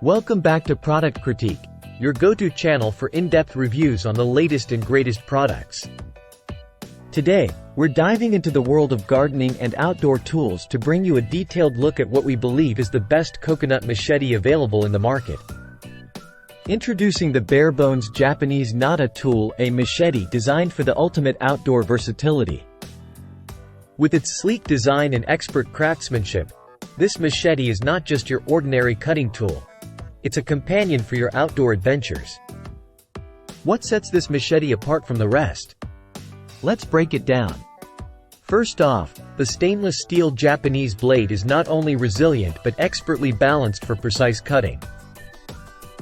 Welcome back to Product Critique, your go-to channel for in-depth reviews on the latest and greatest products. Today, we're diving into the world of gardening and outdoor tools to bring you a detailed look at what we believe is the best coconut machete available in the market. Introducing the Barebones Japanese NATA tool, a machete designed for the ultimate outdoor versatility. With its sleek design and expert craftsmanship, this machete is not just your ordinary cutting tool. It's a companion for your outdoor adventures. What sets this machete apart from the rest? Let's break it down. First off, the stainless steel Japanese blade is not only resilient but expertly balanced for precise cutting.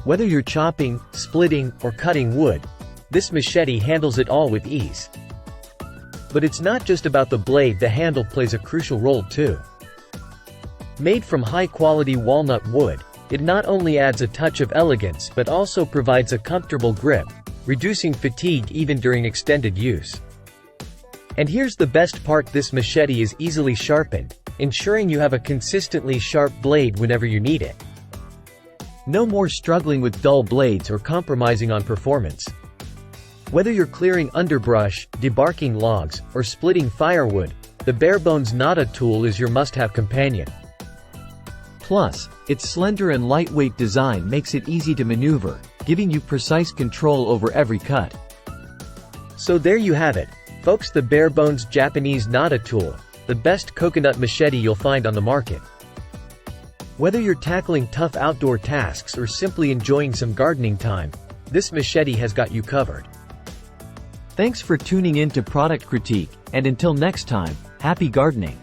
Whether you're chopping, splitting, or cutting wood, this machete handles it all with ease. But it's not just about the blade, the handle plays a crucial role too. Made from high-quality walnut wood, it not only adds a touch of elegance but also provides a comfortable grip, reducing fatigue even during extended use. And here's the best part: this machete is easily sharpened, ensuring you have a consistently sharp blade whenever you need it. No more struggling with dull blades or compromising on performance. Whether you're clearing underbrush, debarking logs, or splitting firewood, the Barebones NATA tool is your must-have companion. Plus, its slender and lightweight design makes it easy to maneuver, giving you precise control over every cut. So there you have it, folks, the Barebones Japanese NATA tool, the best coconut machete you'll find on the market. Whether you're tackling tough outdoor tasks or simply enjoying some gardening time, this machete has got you covered. Thanks for tuning in to Product Critique, and until next time, happy gardening!